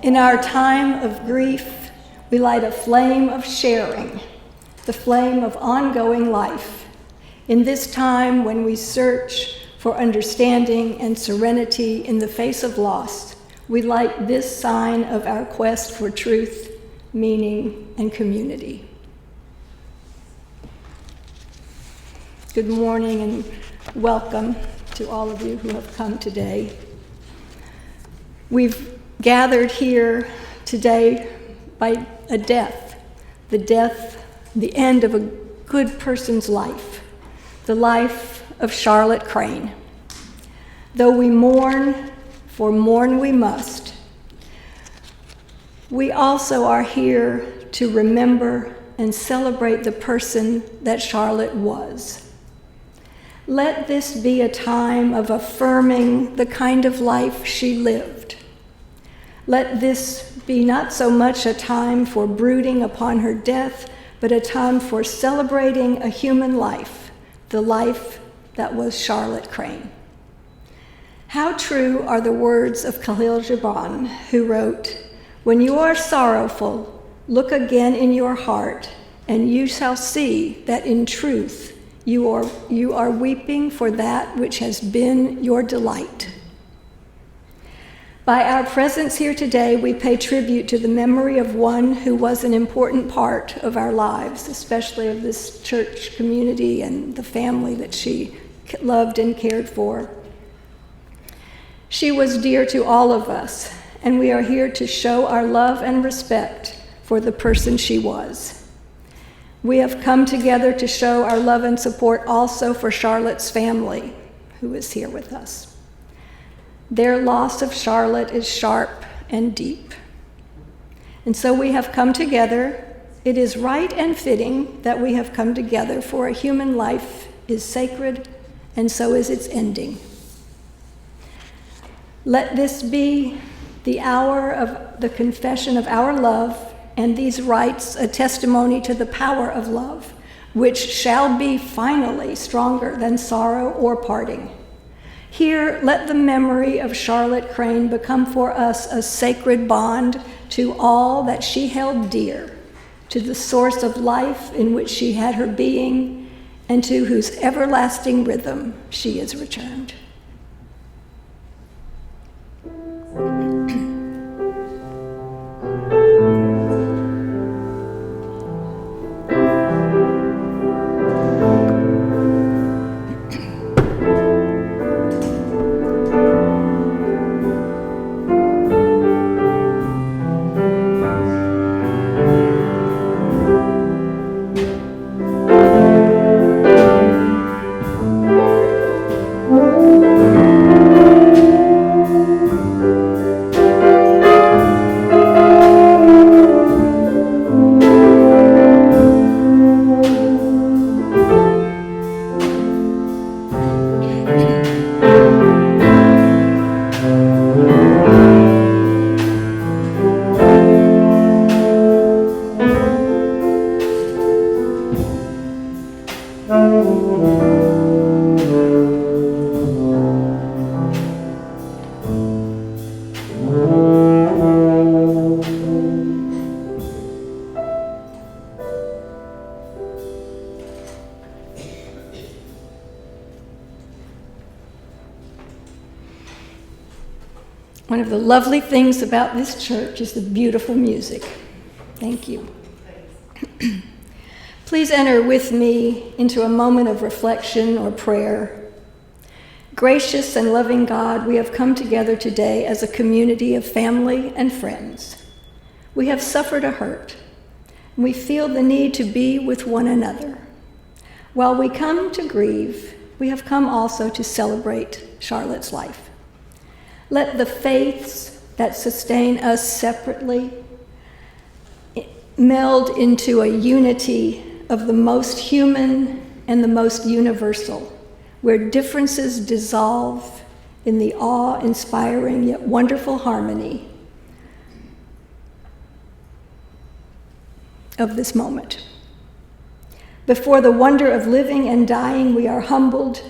In our time of grief, we light a flame of sharing, the flame of ongoing life. In this time when we search for understanding and serenity in the face of loss, we light this sign of our quest for truth, meaning, and community. Good morning and welcome to all of you who have come today. We've gathered here today by a death, the end of a good person's life, the life of Charlotte Crane. Though we mourn, for mourn we must, we also are here to remember and celebrate the person that Charlotte was. Let this be a time of affirming the kind of life she lived. Let this be not so much a time for brooding upon her death, but a time for celebrating a human life, the life that was Charlotte Crane. How true are the words of Khalil Gibran, who wrote, "When you are sorrowful, look again in your heart, and you shall see that in truth you are weeping for that which has been your delight." By our presence here today, we pay tribute to the memory of one who was an important part of our lives, especially of this church community and the family that she loved and cared for. She was dear to all of us, and we are here to show our love and respect for the person she was. We have come together to show our love and support also for Charlotte's family, who is here with us. Their loss of Charlotte is sharp and deep. And so we have come together. It is right and fitting that we have come together, for a human life is sacred, and so is its ending. Let this be the hour of the confession of our love, and these rites a testimony to the power of love, which shall be finally stronger than sorrow or parting. Here, let the memory of Charlotte Crane become for us a sacred bond to all that she held dear, to the source of life in which she had her being, and to whose everlasting rhythm she is returned. One of the lovely things about this church is the beautiful music. Thank you. Please enter with me into a moment of reflection or prayer. Gracious and loving God, we have come together today as a community of family and friends. We have suffered a hurt, and we feel the need to be with one another. While we come to grieve, we have come also to celebrate Charlotte's life. Let the faiths that sustain us separately meld into a unity of the most human and the most universal, where differences dissolve in the awe-inspiring yet wonderful harmony of this moment. Before the wonder of living and dying, we are humbled.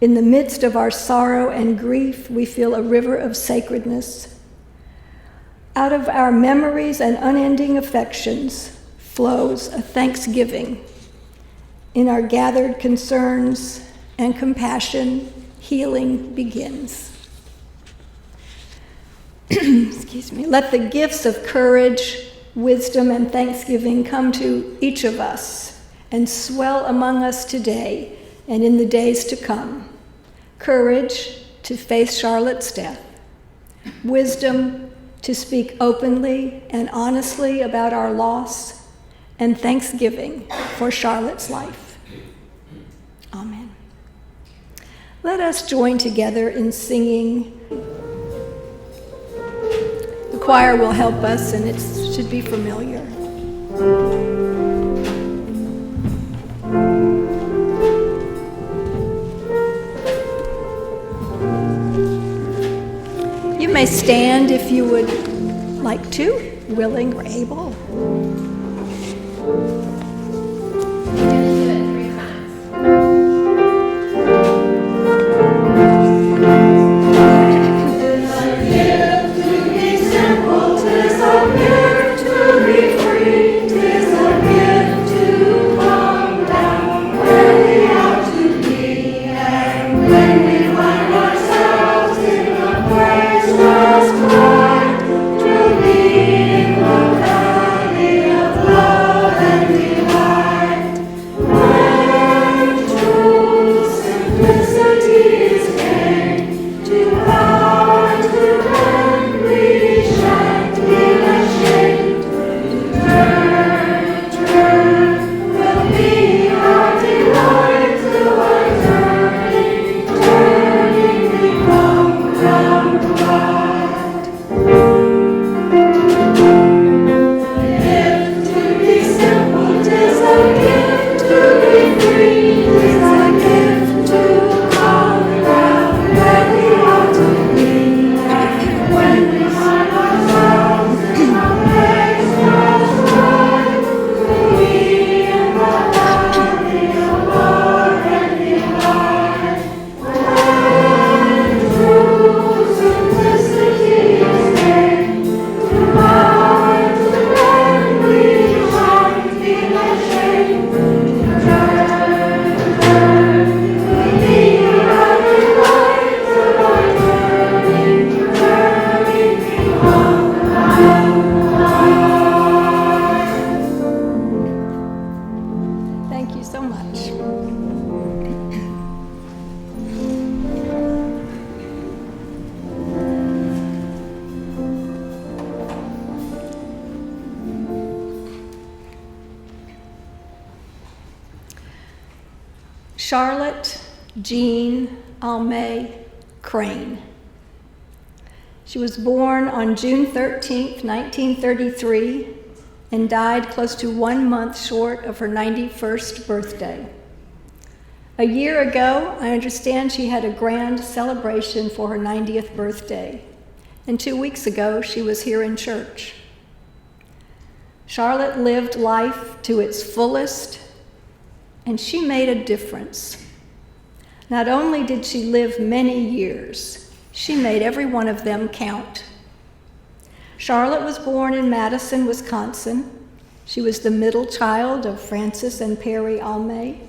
In the midst of our sorrow and grief, we feel a river of sacredness. Out of our memories and unending affections flows a thanksgiving. In our gathered concerns and compassion, healing begins. Excuse me. Let the gifts of courage, wisdom, and thanksgiving come to each of us and swell among us today and in the days to come. Courage to face Charlotte's death. Wisdom to speak openly and honestly about our loss. And thanksgiving for Charlotte's life. Amen. Let us join together in singing. The choir will help us, and it should be familiar. You may stand if you would like to, willing or able. Charlotte Jean Alme Crane. She was born on June 13th, 1933, and died close to 1 month short of her 91st birthday. A year ago, I understand she had a grand celebration for her 90th birthday, and 2 weeks ago, she was here in church. Charlotte lived life to its fullest, and she made a difference. Not only did she live many years, she made every one of them count. Charlotte was born in Madison, Wisconsin. She was the middle child of Francis and Perry Alme.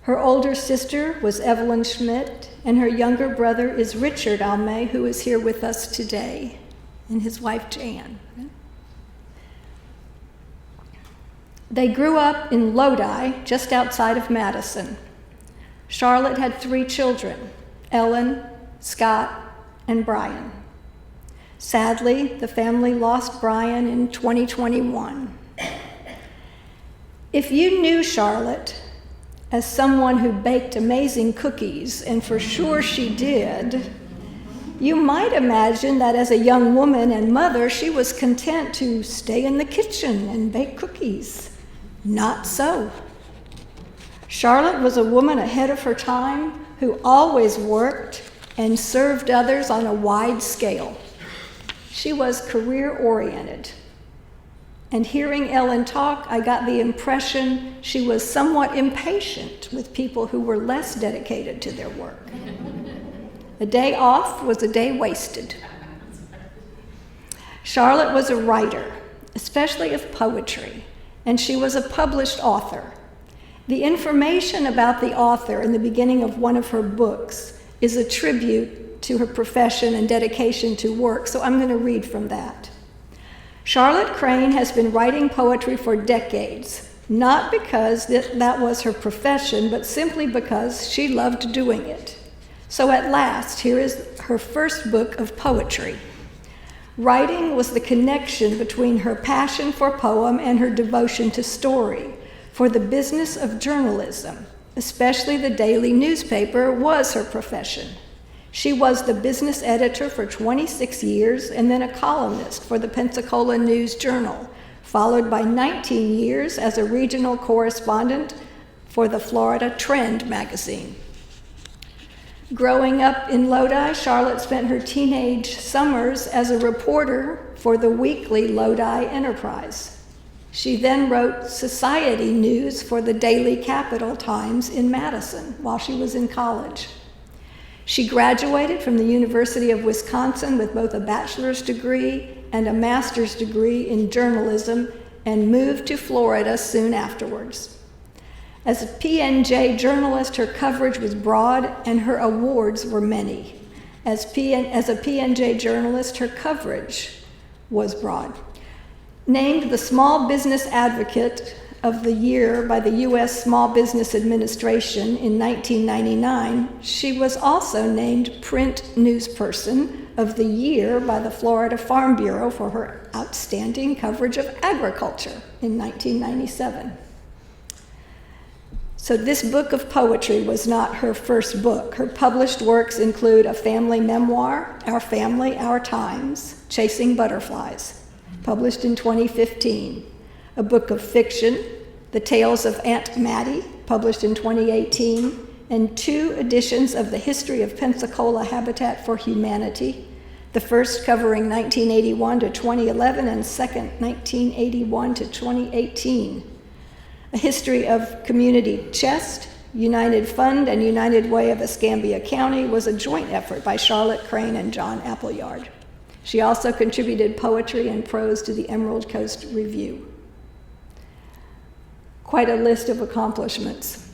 Her older sister was Evelyn Schmidt, and her younger brother is Richard Alme, who is here with us today, and his wife Jan. They grew up in Lodi, just outside of Madison. Charlotte had 3 children, Ellen, Scott, and Brian. Sadly, the family lost Brian in 2021. If you knew Charlotte as someone who baked amazing cookies, and for sure she did, you might imagine that as a young woman and mother, she was content to stay in the kitchen and bake cookies. Not so. Charlotte was a woman ahead of her time who always worked and served others on a wide scale. She was career-oriented. And hearing Ellen talk, I got the impression she was somewhat impatient with people who were less dedicated to their work. A day off was a day wasted. Charlotte was a writer, especially of poetry, and she was a published author. The information about the author in the beginning of one of her books is a tribute to her profession and dedication to work, so I'm going to read from that. Charlotte Crane has been writing poetry for decades, not because that was her profession, but simply because she loved doing it. So at last, here is her first book of poetry. Writing was the connection between her passion for poem and her devotion to story, for the business of journalism, especially the daily newspaper, was her profession. She was the business editor for 26 years and then a columnist for the Pensacola News Journal, followed by 19 years as a regional correspondent for the Florida Trend magazine. Growing up in Lodi, Charlotte spent her teenage summers as a reporter for the weekly Lodi Enterprise. She then wrote society news for the Daily Capital Times in Madison while she was in college. She graduated from the University of Wisconsin with both a bachelor's degree and a master's degree in journalism and moved to Florida soon afterwards. As a PNJ journalist, her coverage was broad and her awards were many. As a PNJ journalist, her coverage was broad. Named the Small Business Advocate of the Year by the U.S. Small Business Administration in 1999, she was also named Print Newsperson of the Year by the Florida Farm Bureau for her outstanding coverage of agriculture in 1997. So this book of poetry was not her first book. Her published works include a family memoir, Our Family, Our Times, Chasing Butterflies, published in 2015, a book of fiction, The Tales of Aunt Mattie, published in 2018, and 2 editions of the History of Pensacola Habitat for Humanity, the first covering 1981 to 2011 and second 1981 to 2018. A History of Community Chest, United Fund, and United Way of Escambia County was a joint effort by Charlotte Crane and John Appleyard. She also contributed poetry and prose to the Emerald Coast Review. Quite a list of accomplishments.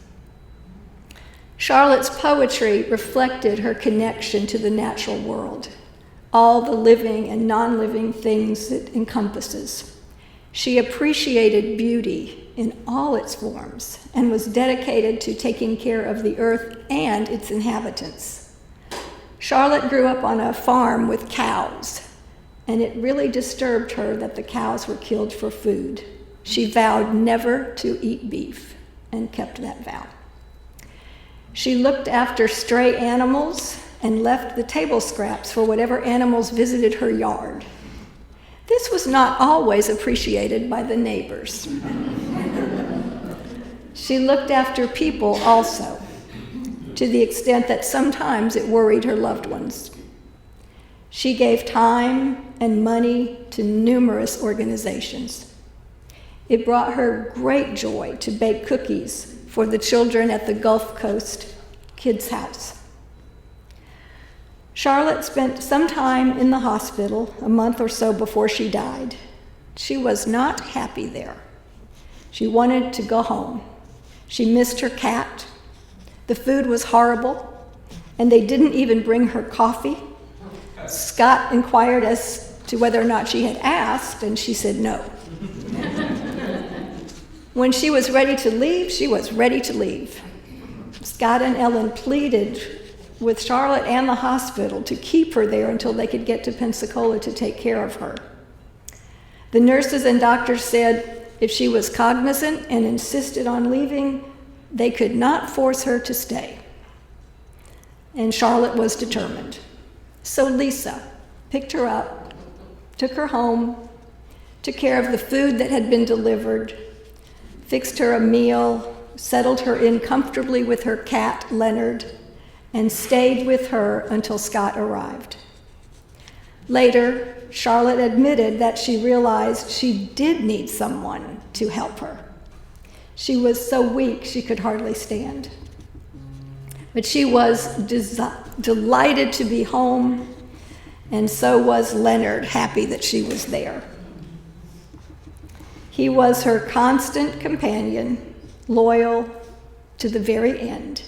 Charlotte's poetry reflected her connection to the natural world, all the living and non-living things it encompasses. She appreciated beauty in all its forms and was dedicated to taking care of the earth and its inhabitants. Charlotte grew up on a farm with cows, and it really disturbed her that the cows were killed for food. She vowed never to eat beef and kept that vow. She looked after stray animals and left the table scraps for whatever animals visited her yard. This was not always appreciated by the neighbors. She looked after people also, to the extent that sometimes it worried her loved ones. She gave time and money to numerous organizations. It brought her great joy to bake cookies for the children at the Gulf Coast Kids House. Charlotte spent some time in the hospital a month or so before she died. She was not happy there. She wanted to go home. She missed her cat. The food was horrible, and they didn't even bring her coffee. Scott inquired as to whether or not she had asked, and she said no. When she was ready to leave, she was ready to leave. Scott and Ellen pleaded with Charlotte and the hospital to keep her there until they could get to Pensacola to take care of her. The nurses and doctors said if she was cognizant and insisted on leaving, they could not force her to stay. And Charlotte was determined. So Lisa picked her up, took her home, took care of the food that had been delivered, fixed her a meal, settled her in comfortably with her cat, Leonard, and stayed with her until Scott arrived. Later, Charlotte admitted that she realized she did need someone to help her. She was so weak she could hardly stand. But she was delighted to be home and so was Leonard, happy that she was there. He was her constant companion, loyal to the very end.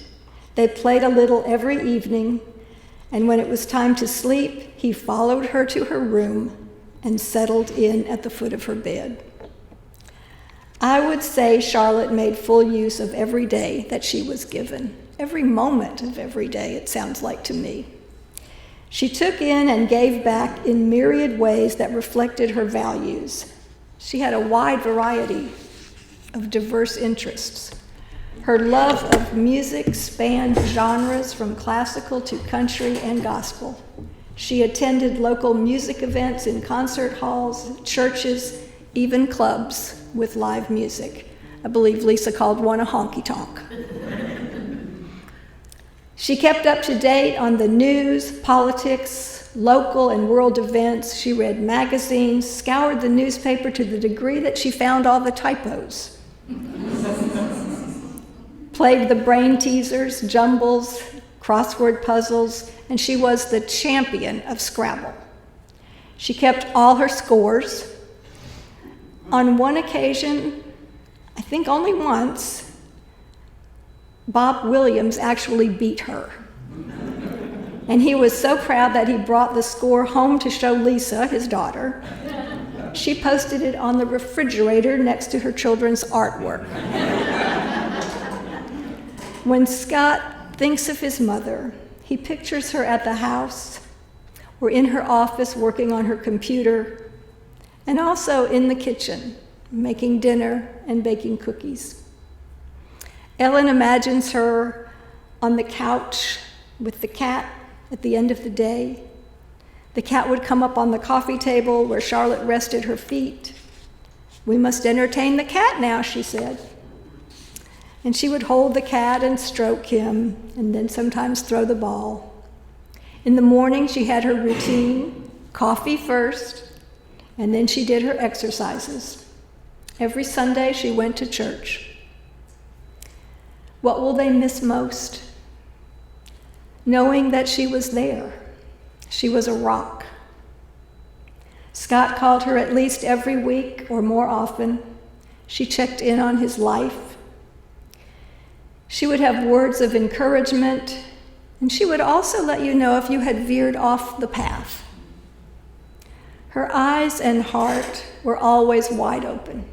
They played a little every evening, and when it was time to sleep, he followed her to her room and settled in at the foot of her bed. I would say Charlotte made full use of every day that she was given, every moment of every day, it sounds like to me. She took in and gave back in myriad ways that reflected her values. She had a wide variety of diverse interests. Her love of music spanned genres from classical to country and gospel. She attended local music events in concert halls, churches, even clubs with live music. I believe Lisa called one a honky-tonk. She kept up to date on the news, politics, local and world events. She read magazines, scoured the newspaper to the degree that she found all the typos. Played the brain teasers, jumbles, crossword puzzles, and she was the champion of Scrabble. She kept all her scores. On one occasion, I think only once, Bob Williams actually beat her. And he was so proud that he brought the score home to show Lisa, his daughter. She posted it on the refrigerator next to her children's artwork. When Scott thinks of his mother, he pictures her at the house or in her office working on her computer, and also in the kitchen, making dinner and baking cookies. Ellen imagines her on the couch with the cat at the end of the day. The cat would come up on the coffee table where Charlotte rested her feet. "We must entertain the cat now," she said. And she would hold the cat and stroke him, and then sometimes throw the ball. In the morning, she had her routine, coffee first, and then she did her exercises. Every Sunday, she went to church. What will they miss most? Knowing that she was there. She was a rock. Scott called her at least every week or more often. She checked in on his life. She would have words of encouragement, and she would also let you know if you had veered off the path. Her eyes and heart were always wide open.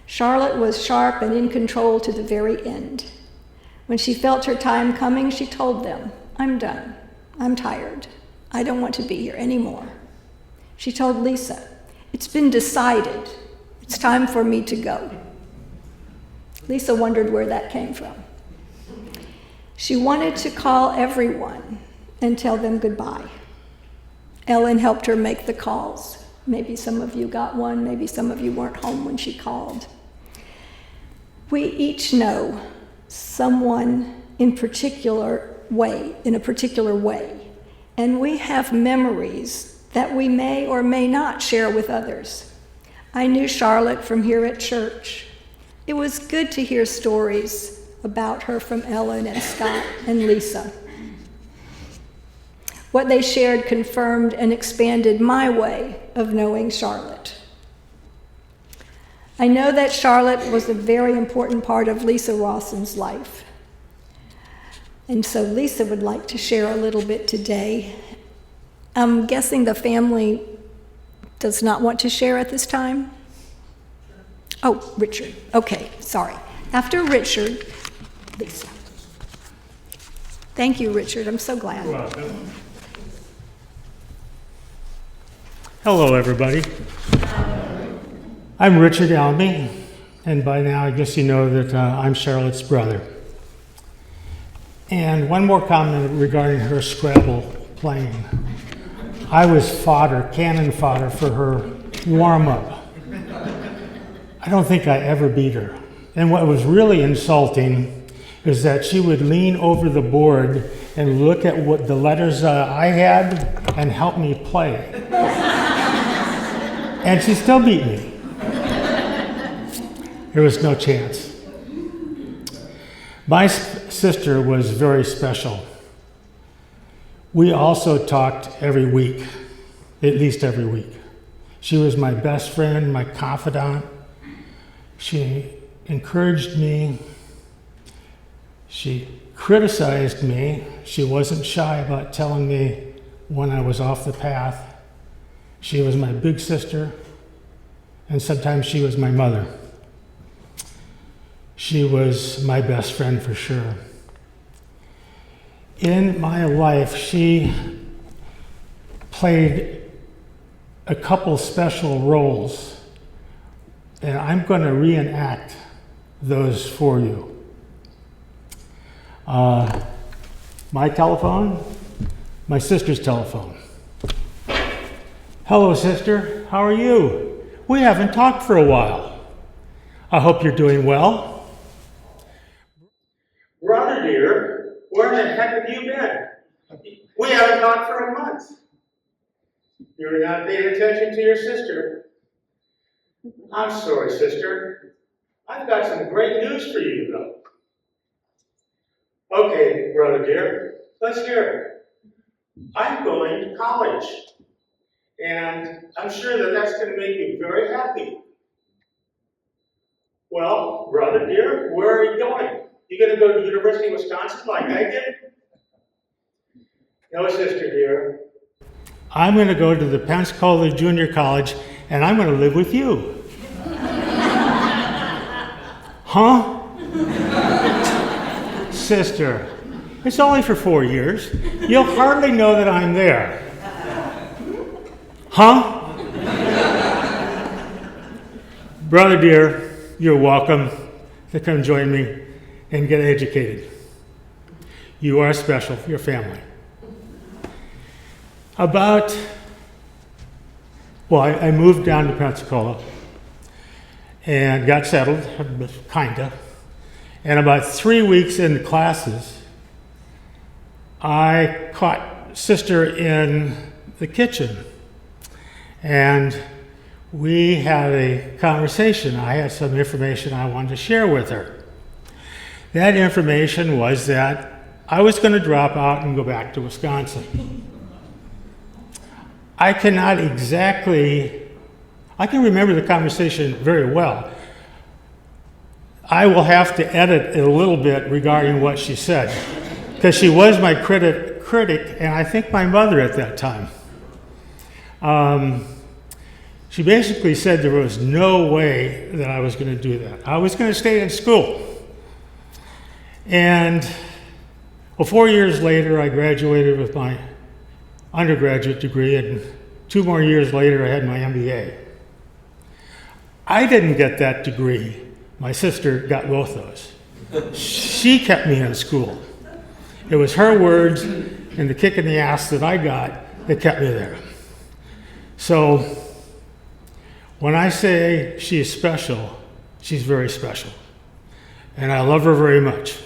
Charlotte was sharp and in control to the very end. When she felt her time coming, she told them, "I'm done. I'm tired. I don't want to be here anymore." She told Lisa, "It's been decided. It's time for me to go." Lisa wondered where that came from. She wanted to call everyone and tell them goodbye. Ellen helped her make the calls. Maybe some of you got one, maybe some of you weren't home when she called. We each know someone in a particular way, and we have memories that we may or may not share with others. I knew Charlotte from here at church. It was good to hear stories about her from Ellen and Scott and Lisa. What they shared confirmed and expanded my way of knowing Charlotte. I know that Charlotte was a very important part of Lisa Rawson's life. And so Lisa would like to share a little bit today. I'm guessing the family does not want to share at this time? Oh, Richard. Okay, sorry. After Richard, Lisa. Thank you, Richard. I'm so glad. You're welcome. Hello, everybody. I'm Richard Alme, and by now I guess you know that I'm Charlotte's brother. And one more comment regarding her Scrabble playing. I was cannon fodder for her warm-up. I don't think I ever beat her. And what was really insulting is that she would lean over the board and look at what the letters I had and help me play. And she still beat me. There was no chance. My sister was very special. We also talked every week, at least every week. She was my best friend, my confidant. She encouraged me. She criticized me. She wasn't shy about telling me when I was off the path. She was my big sister, and sometimes she was my mother. She was my best friend for sure. In my life, she played a couple special roles, and I'm going to reenact those for you. My telephone, my sister's telephone. Hello, sister. How are you? We haven't talked for a while. I hope you're doing well. Brother dear, where the heck have you been? We haven't talked for a month. You're not paying attention to your sister. I'm sorry, sister. I've got some great news for you, though. Okay, brother dear, let's hear it. I'm going to college, and I'm sure that that's going to make you very happy. Well, brother dear, where are you going? You going to go to University of Wisconsin like I did? No, sister dear. I'm going to go to the Pensacola Junior College, and I'm going to live with you. Huh? Sister, it's only for 4 years. You'll hardly know that I'm there. Huh? Brother dear, you're welcome to come join me and get educated. You are special, your family. I moved down to Pensacola and got settled, kinda. And about 3 weeks into classes, I caught sister in the kitchen. And we had a conversation. I had some information I wanted to share with her. That information was that I was going to drop out and go back to Wisconsin. I can remember the conversation very well. I will have to edit it a little bit regarding what she said, because she was my critic, and I think my mother at that time. She basically said there was no way that I was going to do that. I was going to stay in school. And 4 years later, I graduated with my undergraduate degree, and 2 more years later, I had my MBA. I didn't get that degree. My sister got both those. She kept me in school. It was her words and the kick in the ass that I got that kept me there. So when I say she is special, she's very special. And I love her very much.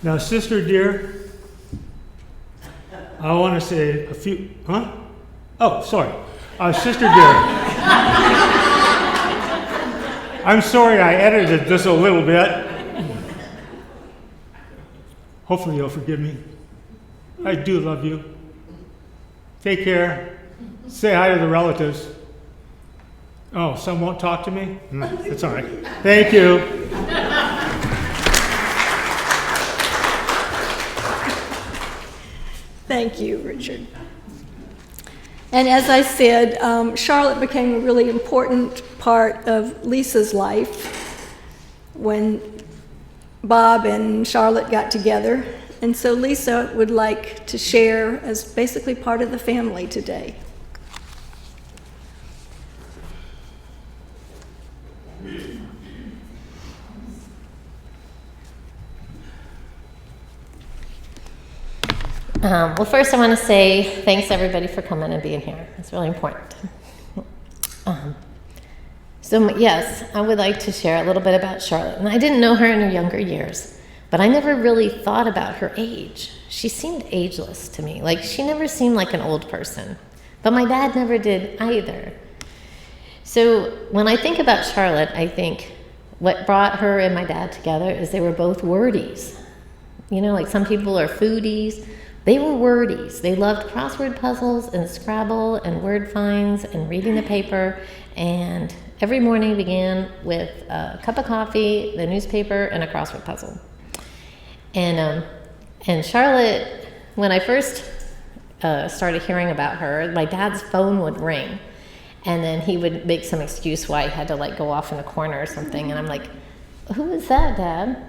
Now, sister dear, I want to say a few, Oh, sorry. Sister dear. I'm sorry I edited this a little bit. Hopefully you'll forgive me. I do love you. Take care. Say hi to the relatives. Oh, some won't talk to me? It's all right. Thank you. Thank you, Richard. And as I said, Charlotte became a really important part of Lisa's life when Bob and Charlotte got together. And so Lisa would like to share as basically part of the family today. Well, first I want to say thanks everybody for coming and being here. It's really important. Yes, I would like to share a little bit about Charlotte. And I didn't know her in her younger years, but I never really thought about her age. She seemed ageless to me. Like, she never seemed like an old person. But my dad never did either. So when I think about Charlotte, I think what brought her and my dad together is they were both wordies. like some people are foodies. They were wordies. They loved crossword puzzles and Scrabble and word finds and reading the paper. And every morning began with a cup of coffee, the newspaper, and a crossword puzzle. And Charlotte, when I first started hearing about her, my dad's phone would ring. And then he would make some excuse why he had to like go off in a corner or something. And I'm like, who is that, Dad?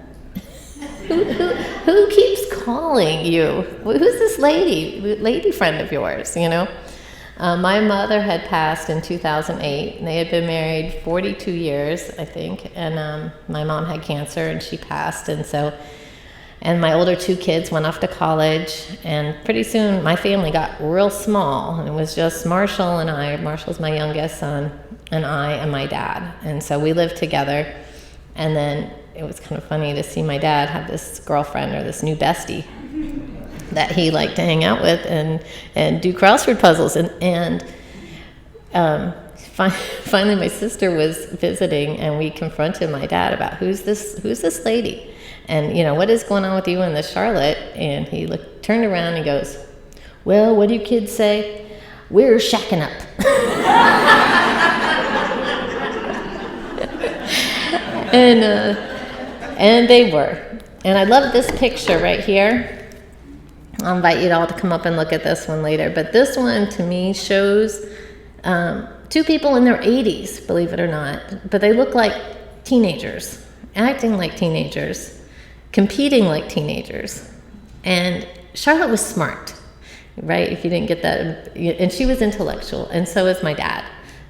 Who keeps calling you? Who's this lady friend of yours, My mother had passed in 2008. And they had been married 42 years, I think. And my mom had cancer and she passed. And my older two kids went off to college. And pretty soon my family got real small. And it was just Marshall and I. Marshall's my youngest son, and I and my dad. And so we lived together. And then it was kind of funny to see my dad have this girlfriend or this new bestie that he liked to hang out with and do crossword puzzles. Finally my sister was visiting, and we confronted my dad about who's this lady, and what is going on with you and this Charlotte. And he turned around and goes, well, what do you kids say? We're shacking up. And they were. And I love this picture right here. I'll invite you all to come up and look at this one later. But this one, to me, shows two people in their 80s, believe it or not. But they look like teenagers, acting like teenagers, competing like teenagers. And Charlotte was smart, right? If you didn't get that. And she was intellectual, and so was my dad.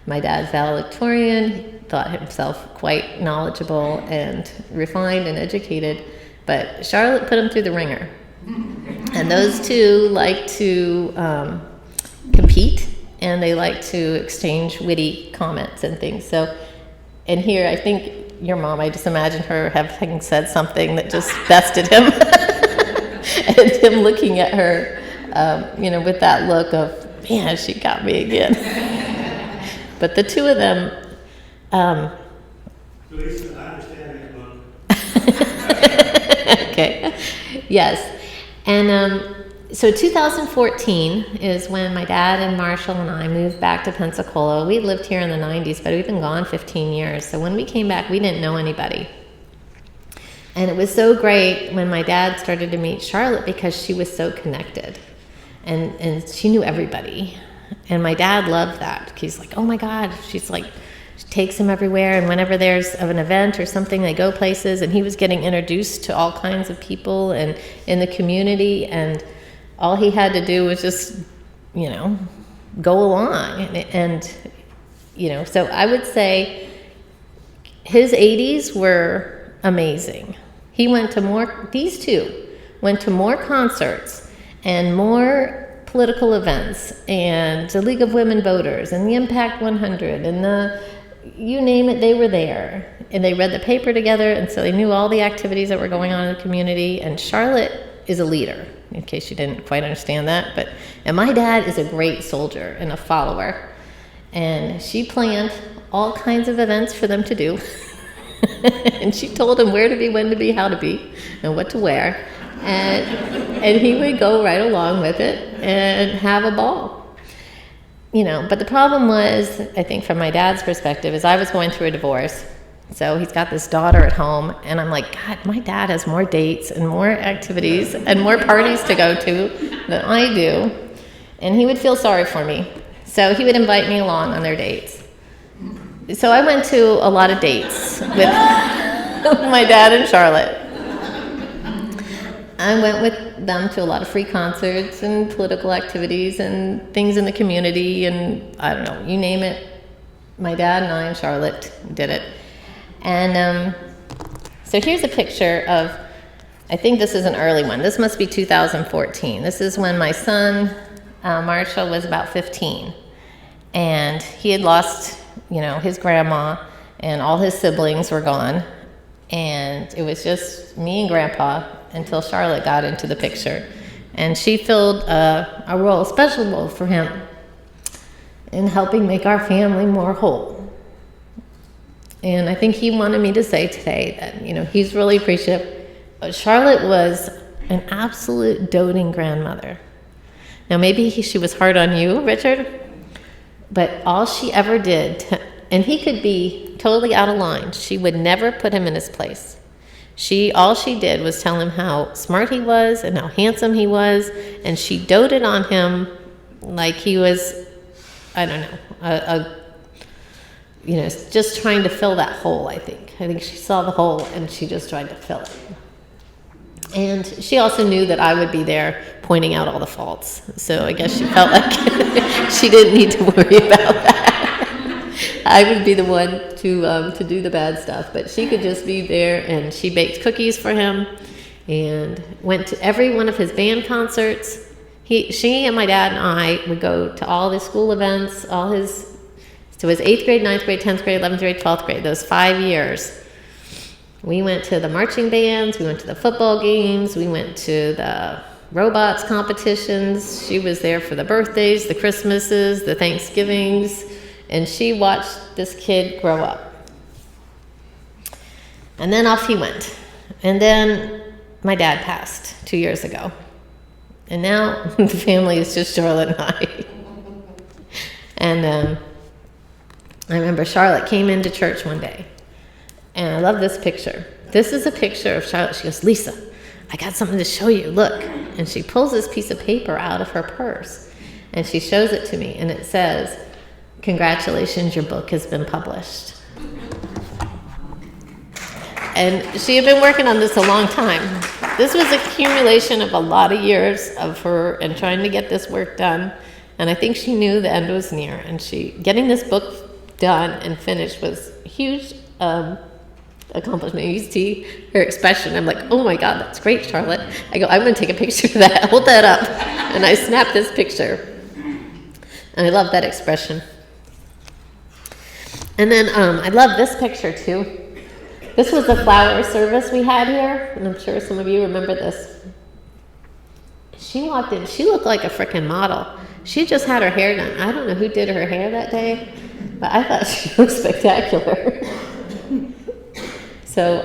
My dad's valedictorian. He thought himself quite knowledgeable and refined and educated, but Charlotte put him through the ringer. And those two like to compete, and they like to exchange witty comments and things. So, and here I think your mom, I just imagine her having said something that just bested him, and him looking at her, with that look of, man, she got me again. But the two of them. At least I understand that look. Okay. Yes. And so 2014 is when my dad and Marshall and I moved back to Pensacola. We lived here in the 90s, but we've been gone 15 years. So when we came back, we didn't know anybody. And it was so great when my dad started to meet Charlotte, because she was so connected. And she knew everybody. And my dad loved that. He's like, oh my God, she takes him everywhere. And whenever there's an event or something, they go places. And he was getting introduced to all kinds of people and in the community. And all he had to do was just, go along. And so I would say his 80s were amazing. These two went to more concerts and more political events, and the League of Women Voters, and the Impact 100, and you name it, they were there. And they read the paper together, and so they knew all the activities that were going on in the community. And Charlotte is a leader, in case you didn't quite understand that. And my dad is a great soldier and a follower. And she planned all kinds of events for them to do. And she told him where to be, when to be, how to be, and what to wear. And he would go right along with it and have a ball. But the problem was, I think from my dad's perspective, is I was going through a divorce. So he's got this daughter at home, and I'm like, God, my dad has more dates and more activities and more parties to go to than I do. And he would feel sorry for me. So he would invite me along on their dates. So I went to a lot of dates with my dad and Charlotte. I went with them to a lot of free concerts and political activities and things in the community, and I don't know, you name it. My dad and I and Charlotte did it. And so here's a picture of, I think this is an early one. This must be 2014. This is when my son, Marshall, was about 15. And he had lost, his grandma, and all his siblings were gone. And it was just me and Grandpa until Charlotte got into the picture. And she filled a special role for him in helping make our family more whole. And I think he wanted me to say today that, he's really appreciative. Charlotte was an absolute doting grandmother. Now, maybe she was hard on you, Richard, but all she ever did, and he could be totally out of line, she would never put him in his place. All she did was tell him how smart he was and how handsome he was, and she doted on him like he was, I don't know, just trying to fill that hole, I think. I think she saw the hole and she just tried to fill it. And she also knew that I would be there pointing out all the faults. So I guess she felt like she didn't need to worry about that. I would be the one to do the bad stuff. But she could just be there, and she baked cookies for him and went to every one of his band concerts. She and my dad and I would go to all his school events, so his 8th grade, 9th grade, 10th grade, 11th grade, 12th grade, those 5 years. We went to the marching bands, we went to the football games, we went to the robots competitions. She was there for the birthdays, the Christmases, the Thanksgivings, and she watched this kid grow up. And then off he went. And then my dad passed 2 years ago. And now the family is just Charlotte and I. And I remember Charlotte came into church one day. And I love this picture. This is a picture of Charlotte. She goes, "Lisa, I got something to show you. Look." And she pulls this piece of paper out of her purse. And she shows it to me. And it says, "Congratulations, your book has been published." And she had been working on this a long time. This was accumulation of a lot of years of her and trying to get this work done. And I think she knew the end was near. And getting this book done and finished was a huge accomplishment. You see her expression. I'm like, "Oh my God, that's great, Charlotte." I go, "I'm going to take a picture of that. Hold that up." And I snapped this picture. And I love that expression. And then I love this picture too. This was the flower service we had here, and I'm sure some of you remember this. She walked in, she looked like a freaking model. She just had her hair done. I don't know who did her hair that day, but I thought she looked spectacular. So,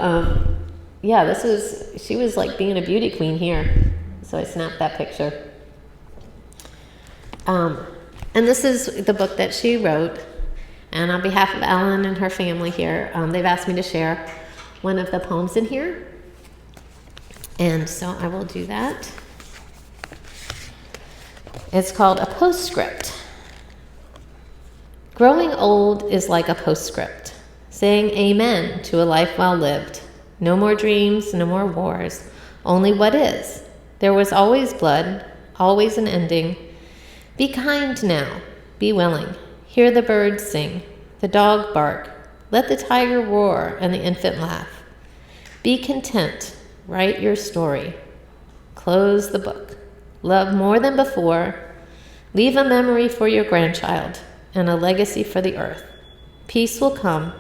she was like being a beauty queen here. So I snapped that picture. And this is the book that she wrote. And on behalf of Ellen and her family here, they've asked me to share one of the poems in here. And so I will do that. It's called A Postscript. Growing old is like a postscript, saying amen to a life well lived. No more dreams, no more wars, only what is. There was always blood, always an ending. Be kind now, be willing. Hear the birds sing, the dog bark. Let the tiger roar and the infant laugh. Be content, write your story. Close the book. Love more than before. Leave a memory for your grandchild and a legacy for the earth. Peace will come,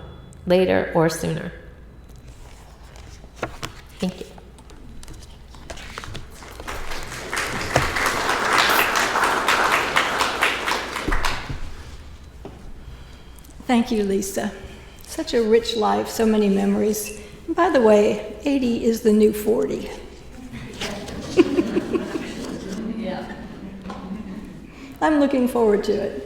later or sooner. Thank you. Thank you, Lisa. Such a rich life, so many memories. And by the way, 80 is the new 40. Yeah. I'm looking forward to it.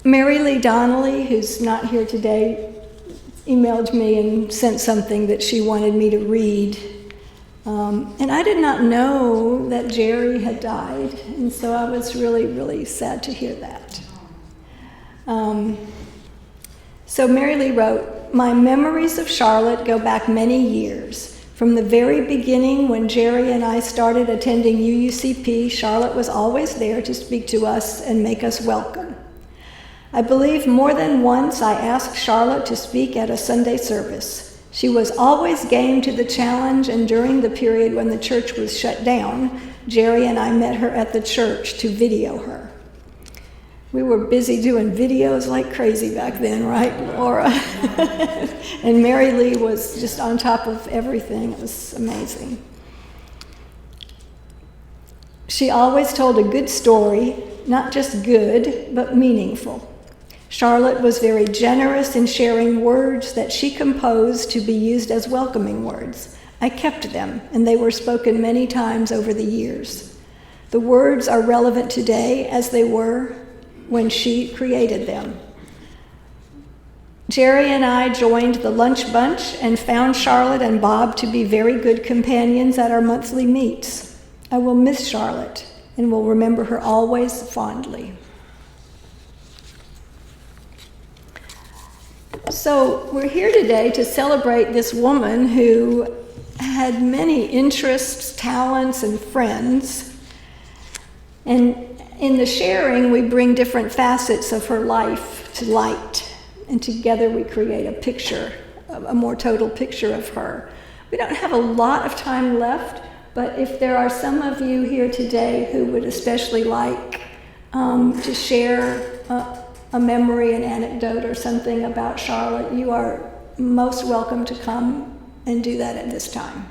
Mary Lee Donnelly, who's not here today, emailed me and sent something that she wanted me to read. And I did not know that Jerry had died, and so I was really, really sad to hear that. So Mary Lee wrote, "My memories of Charlotte go back many years. From the very beginning, when Jerry and I started attending UUCP, Charlotte was always there to speak to us and make us welcome. I believe more than once I asked Charlotte to speak at a Sunday service. She was always game to the challenge, and during the period when the church was shut down, Jerry and I met her at the church to video her." We were busy doing videos like crazy back then, right, Laura? And Mary Lee was just on top of everything. It was amazing. She always told a good story, not just good, but meaningful. Charlotte was very generous in sharing words that she composed to be used as welcoming words. I kept them, and they were spoken many times over the years. The words are relevant today as they were when she created them. Jerry and I joined the lunch bunch and found Charlotte and Bob to be very good companions at our monthly meets. I will miss Charlotte and will remember her always fondly. So we're here today to celebrate this woman who had many interests, talents, and friends. And in the sharing, we bring different facets of her life to light. And together we create a picture, a more total picture of her. We don't have a lot of time left, but if there are some of you here today who would especially like to share a memory, an anecdote, or something about Charlotte, you are most welcome to come and do that at this time.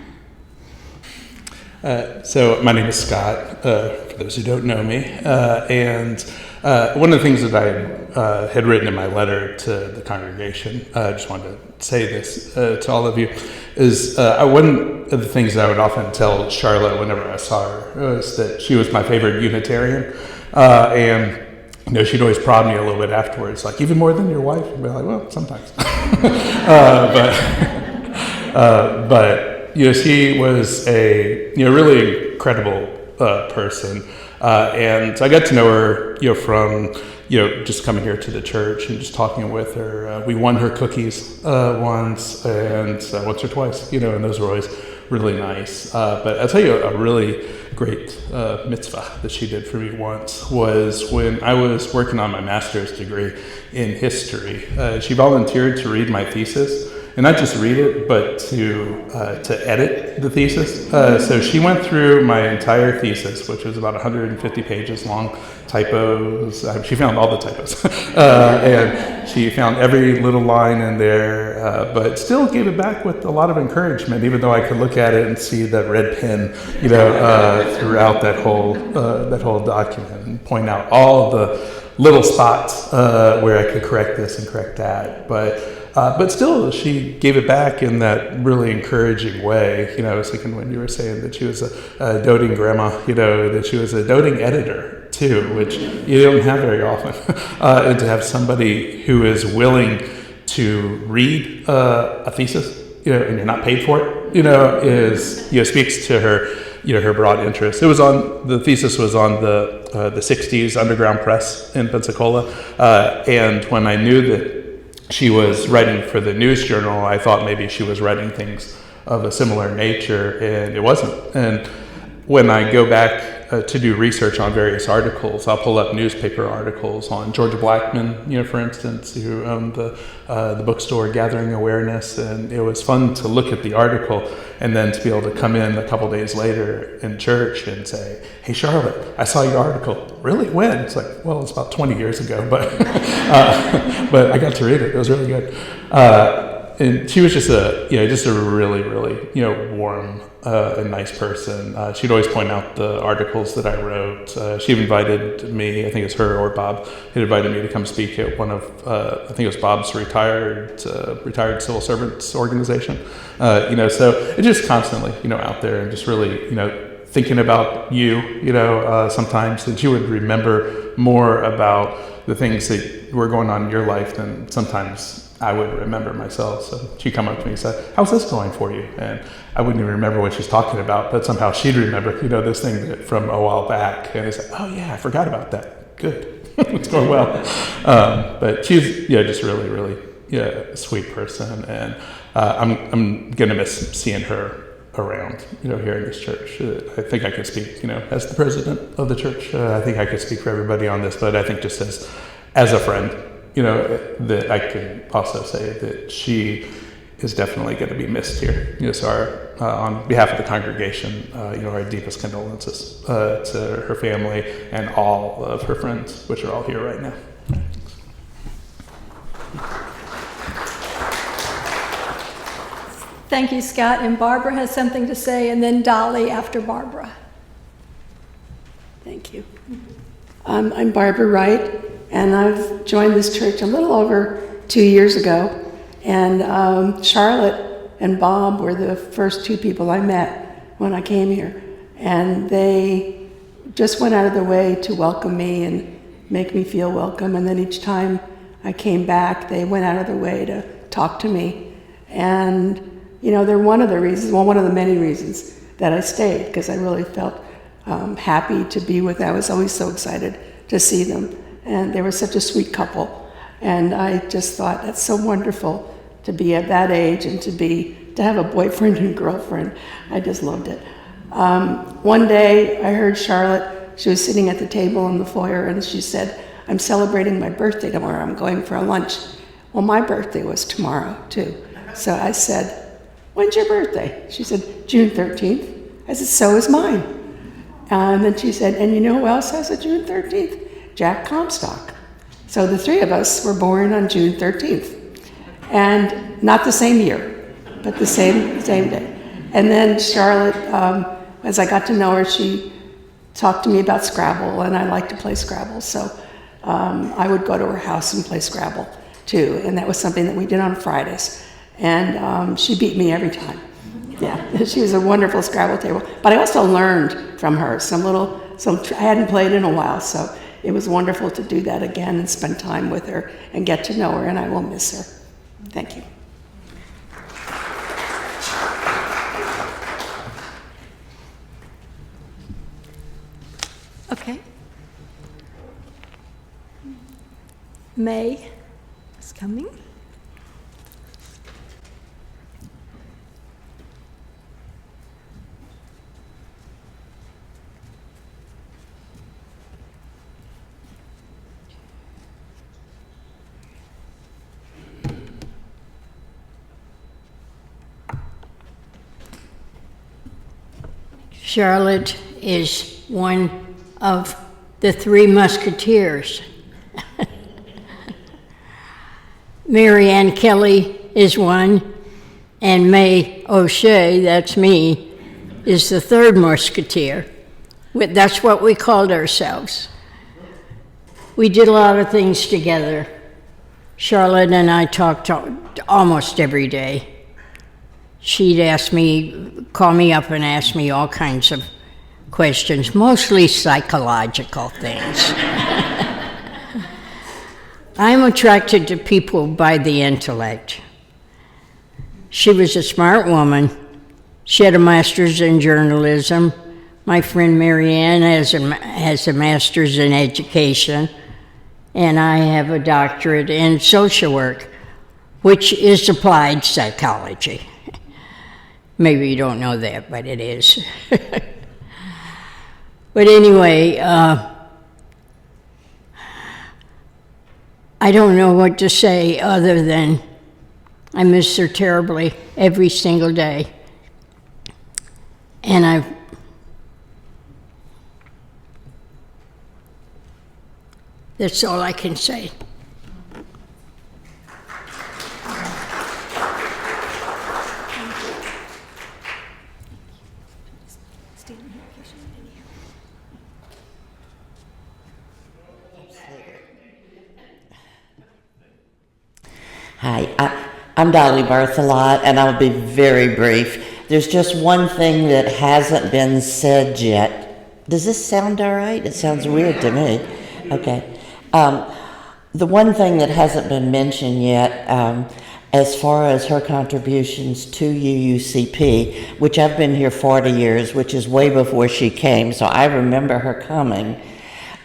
So my name is Scott, for those who don't know me, and one of the things that I had written in my letter to the congregation, I just wanted to say this to all of you, is one of the things that I would often tell Charlotte whenever I saw her was that she was my favorite Unitarian, and she'd always prod me a little bit afterwards, like, even more than your wife? I'd be like, well, sometimes. But she was a really incredible person, and I got to know her from just coming here to the church and just talking with her. We won her cookies once and once or twice, and those were always really nice. But I'll tell you a really great mitzvah that she did for me once was when I was working on my master's degree in history. She volunteered to read my thesis. And not just read it, but to edit the thesis. So she went through my entire thesis, which was about 150 pages long, typos. She found all the typos. And she found every little line in there, but still gave it back with a lot of encouragement, even though I could look at it and see that red pen, throughout that whole document and point out all the little spots where I could correct this and correct that. But still, she gave it back in that really encouraging way. I was thinking when you were saying that she was a doting grandma, that she was a doting editor too, which you don't have very often. And to have somebody who is willing to read a thesis, and you're not paid for it, speaks to her, her broad interest. The thesis was on the 60s underground press in Pensacola, and when I knew that she was writing for the news journal, I thought maybe she was writing things of a similar nature, and it wasn't. And when I go back to do research on various articles, I'll pull up newspaper articles on Georgia Blackman, for instance, who owned the bookstore Gathering Awareness, and it was fun to look at the article and then to be able to come in a couple days later in church and say, hey, Charlotte, I saw your article. Really? When? It's like, well, it's about 20 years ago, but I got to read it. It was really good. And she was just a really, really, warm and nice person. She'd always point out the articles that I wrote. She invited me, I think it's her or Bob, had invited me to come speak at one of, I think it was Bob's retired civil servants organization. So it's just constantly, out there and just really, thinking about you, sometimes that you would remember more about the things that were going on in your life than sometimes I would remember myself. So she'd come up to me and say, how's this going for you? And I wouldn't even remember what she's talking about, but somehow she'd remember, this thing from a while back. And I said, oh yeah, I forgot about that. Good. It's going well. But she's, just really, really, a sweet person. And I'm going to miss seeing her around, here in this church. I think I could speak, as the president of the church. I think I could speak for everybody on this, but I think just as a friend, that I can also say that she is definitely going to be missed here. So on behalf of the congregation, our deepest condolences to her family and all of her friends, which are all here right now. Thank you, Scott. And Barbara has something to say, and then Dolly after Barbara. Thank you. I'm Barbara Wright, And I've joined this church a little over 2 years ago. And Charlotte and Bob were the first two people I met when I came here. And they just went out of their way to welcome me and make me feel welcome. And then each time I came back, they went out of their way to talk to me. And, you know, they're one of the reasons, well, one of the many reasons that I stayed, because I really felt happy to be with them. I was always so excited to see them. And they were such a sweet couple. And I just thought, that's so wonderful to be at that age and to have a boyfriend and girlfriend. I just loved it. One day I heard Charlotte, she was sitting at the table in the foyer, and she said, I'm celebrating my birthday tomorrow. I'm going for a lunch. Well, my birthday was tomorrow, too. So I said, when's your birthday? She said, June 13th. I said, so is mine. And then she said, and you know who else has a June 13th? Jack Comstock. So the three of us were born on June 13th. And not the same year, but the same day. And then Charlotte, as I got to know her, she talked to me about Scrabble, and I like to play Scrabble. So I would go to her house and play Scrabble, too. And that was something that we did on Fridays. And she beat me every time. Yeah, she was a wonderful Scrabble table. But I also learned from her I hadn't played in a while, so it was wonderful to do that again and spend time with her and get to know her, and I will miss her. Thank you. Okay. May is coming. Charlotte is one of the three musketeers. Mary Ann Kelly is one, and May O'Shea, that's me, is the third musketeer. That's what we called ourselves. We did a lot of things together. Charlotte and I talked almost every day. She'd call me up and ask me all kinds of questions, mostly psychological things. I'm attracted to people by the intellect. She was a smart woman. She had a master's in journalism. My friend Marianne has a master's in education, and I have a doctorate in social work, which is applied psychology. Maybe you don't know that, but it is. But anyway, I don't know what to say other than I miss her terribly every single day. And that's all I can say. Hi, I'm Dolly Barthelot, and I'll be very brief. There's just one thing that hasn't been said yet. Does this sound all right? It sounds weird to me. Okay. The one thing that hasn't been mentioned yet, as far as her contributions to UUCP, which I've been here 40 years, which is way before she came, so I remember her coming.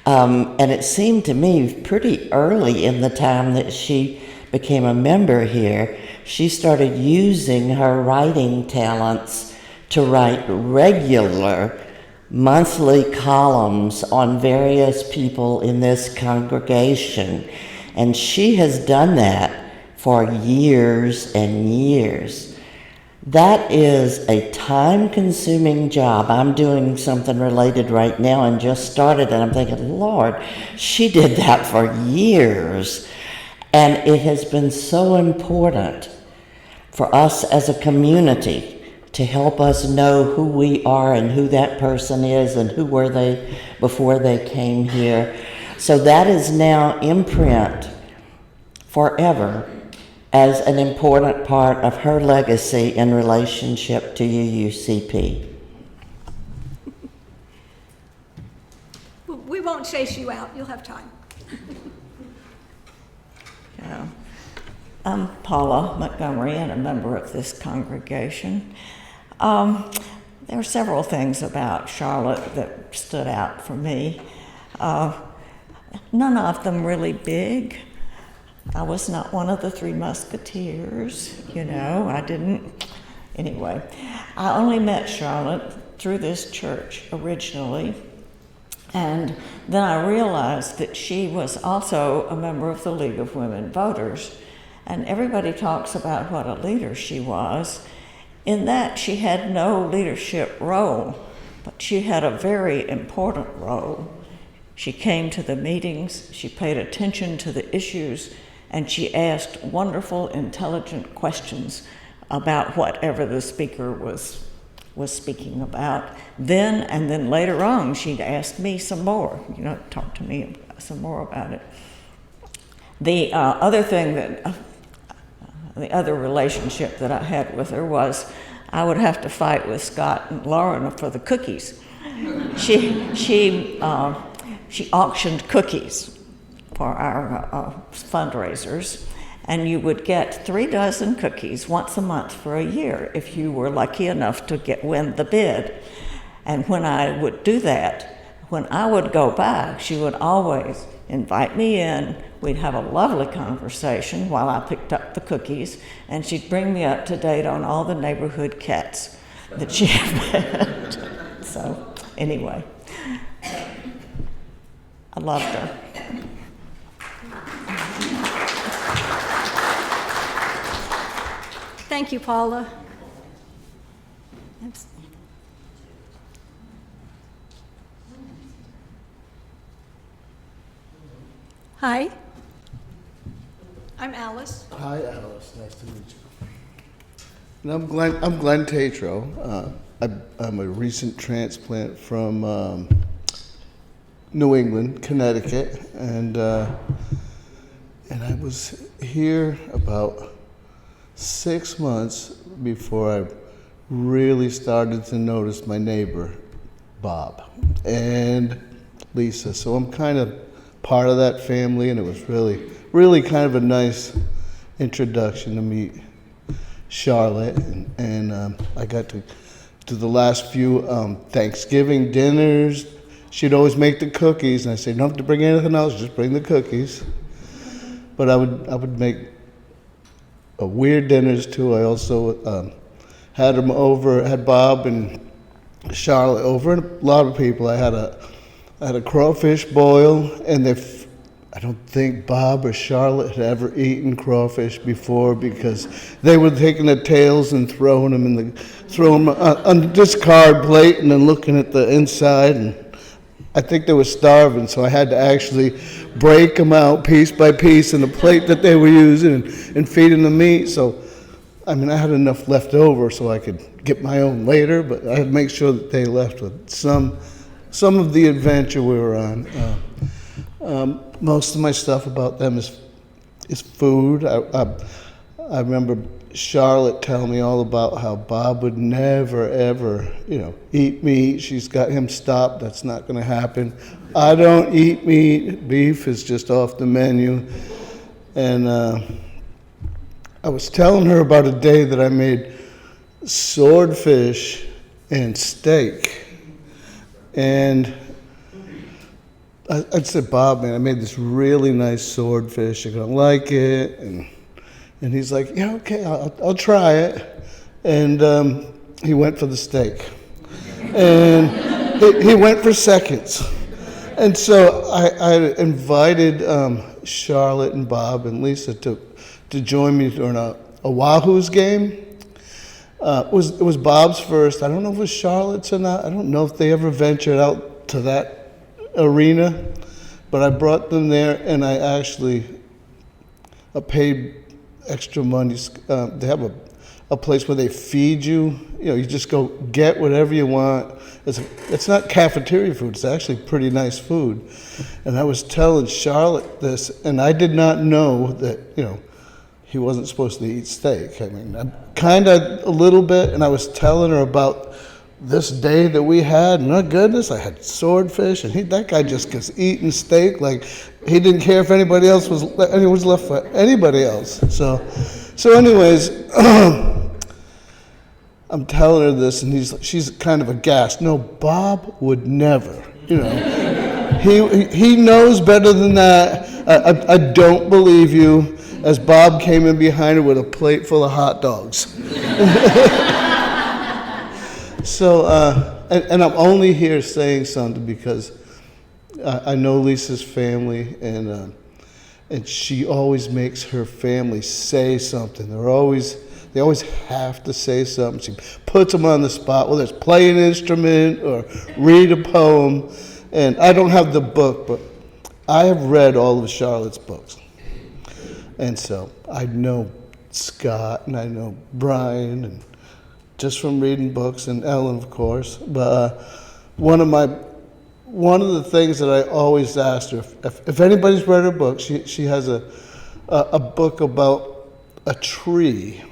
And it seemed to me pretty early in the time that she became a member here, she started using her writing talents to write regular monthly columns on various people in this congregation. And she has done that for years and years. That is a time-consuming job. I'm doing something related right now and just started, and I'm thinking, Lord, she did that for years. And it has been so important for us as a community to help us know who we are and who that person is and who were they before they came here. So that is now imprint forever as an important part of her legacy in relationship to UUCP. We won't chase you out. You'll have time. Yeah. I'm Paula Montgomery and a member of this congregation. There were several things about Charlotte that stood out for me. None of them really big. I was not one of the Three Musketeers, I didn't. Anyway, I only met Charlotte through this church originally, and then I realized that she was also a member of the League of Women Voters, and everybody talks about what a leader she was. In that, she had no leadership role, but she had a very important role. She came to the meetings, she paid attention to the issues, and she asked wonderful, intelligent questions about whatever the speaker was speaking about then, and then later on, she'd ask me some more, talk to me some more about it. The other thing the other relationship that I had with her was I would have to fight with Scott and Lauren for the cookies. She auctioned cookies for our fundraisers, and you would get 3 dozen cookies once a month for a year if you were lucky enough to win the bid. And when I would do that, when I would go back, she would always invite me in. We'd have a lovely conversation while I picked up the cookies, and she'd bring me up to date on all the neighborhood cats that she had met. So anyway, I loved her. Thank you, Paula. Hi. I'm Alice. Hi, Alice. Nice to meet you. And I'm Glenn Tatro. I'm a recent transplant from New England, Connecticut, and I was here about 6 months before I really started to notice my neighbor, Bob, and Lisa. So I'm kind of part of that family, and it was really kind of a nice introduction to meet Charlotte, and I got to do the last few Thanksgiving dinners. She'd always make the cookies, and I said, "You don't have to bring anything else, just bring the cookies." But I would make weird dinners too. I also had them over, had Bob and Charlotte over, and a lot of people. I had a crawfish boil, and I don't think Bob or Charlotte had ever eaten crawfish before because they were taking the tails and throwing them on the discard plate and then looking at the inside, and I think they were starving, so I had to actually break them out piece by piece in the plate that they were using and feed them the meat. So, I had enough left over so I could get my own later, but I had to make sure that they left with some of the adventure we were on. Most of my stuff about them is food. I remember Charlotte telling me all about how Bob would never, ever, eat meat. She's got him stopped. That's not going to happen. I don't eat meat. Beef is just off the menu. And I was telling her about a day that I made swordfish and steak. And I said, "Bob, man, I made this really nice swordfish. You're going to like it." And he's like, "Yeah, okay, I'll try it." And he went for the steak. And he went for seconds. And so I invited Charlotte and Bob and Lisa to join me during a Wahoos game. It was Bob's first. I don't know if it was Charlotte's or not. I don't know if they ever ventured out to that arena, but I brought them there, and I actually paid extra money. They have a place where they feed you. You just go get whatever you want. It's not cafeteria food. It's actually pretty nice food. And I was telling Charlotte this, and I did not know that, he wasn't supposed to eat steak. I mean, kind of a little bit, and I was telling her about this day that we had. My goodness, I had swordfish, and that guy just gets eating steak like he didn't care if anybody else was left for anybody else. So anyways, I'm telling her this, and she's kind of aghast. No, Bob would never. He knows better than that. I don't believe you. As Bob came in behind her with a plate full of hot dogs. So, and I'm only here saying something because I know Lisa's family, and she always makes her family say something. They always have to say something. She puts them on the spot, whether it's play an instrument or read a poem. And I don't have the book, but I have read all of Charlotte's books. And so I know Scott and I know Brian, and just from reading books, and Ellen, of course. But one of the things that I always asked her, if anybody's read her book, she has a book about a tree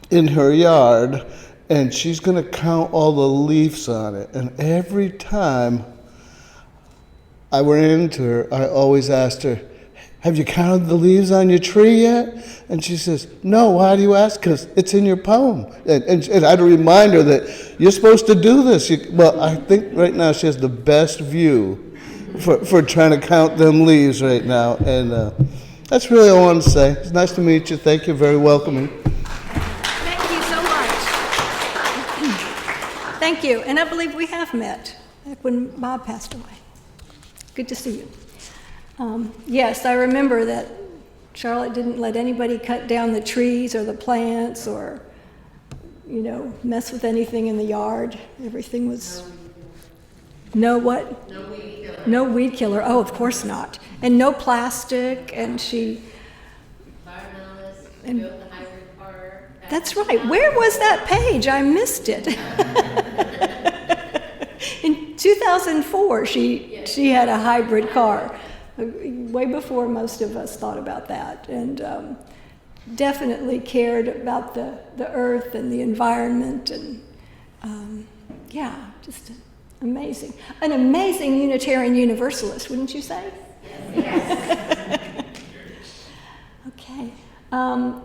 in her yard, and she's going to count all the leaves on it. And every time I ran into her, I always asked her, have you counted the leaves on your tree yet? And she says, no, why do you ask? Because it's in your poem. And I had to remind her that you're supposed to do this. Well, I think right now she has the best view for trying to count them leaves right now. And that's really all I wanted to say. It's nice to meet you. Thank you. Very welcoming. Thank you so much. Thank you. And I believe we have met back when Bob passed away. Good to see you. Yes, I remember that Charlotte didn't let anybody cut down the trees or the plants or, mess with anything in the yard. Everything was... No what? No weed killer. No weed killer. Oh, of course not. And no plastic, and she... Environmentalist, and, go to the hybrid car. That's right. Where was that page? I missed it. In 2004, she had a hybrid car. Way before most of us thought about that, and definitely cared about the earth and the environment, and just amazing. An amazing Unitarian Universalist, wouldn't you say? Yes. Okay.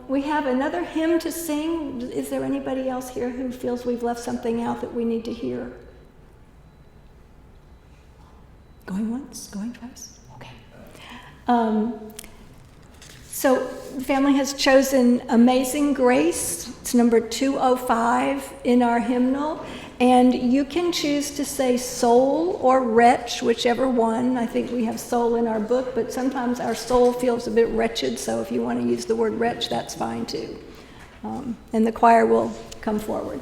We have another hymn to sing. Is there anybody else here who feels we've left something out that we need to hear? Going once, going twice? Okay. So the family has chosen Amazing Grace. It's number 205 in our hymnal. And you can choose to say soul or wretch, whichever one. I think we have soul in our book, but sometimes our soul feels a bit wretched, so if you want to use the word wretch, that's fine too. And the choir will come forward.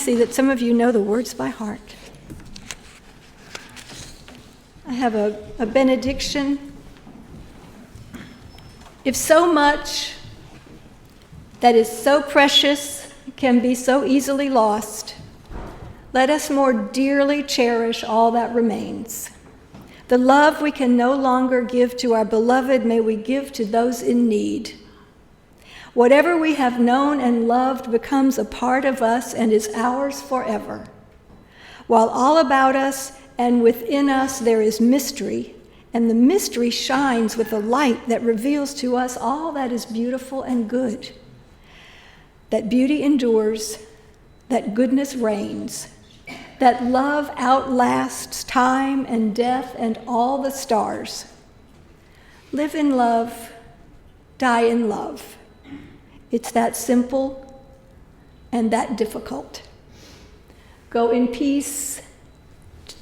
see that some of you know the words by heart. I have a benediction. If so much that is so precious can be so easily lost, let us more dearly cherish all that remains. The love we can no longer give to our beloved, may we give to those in need. Whatever we have known and loved becomes a part of us and is ours forever. While all about us and within us there is mystery, and the mystery shines with a light that reveals to us all that is beautiful and good. That beauty endures, that goodness reigns, that love outlasts time and death and all the stars. Live in love, die in love. It's that simple and that difficult. Go in peace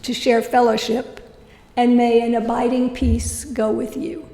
to share fellowship, and may an abiding peace go with you.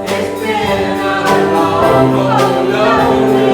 It's been a long, long, long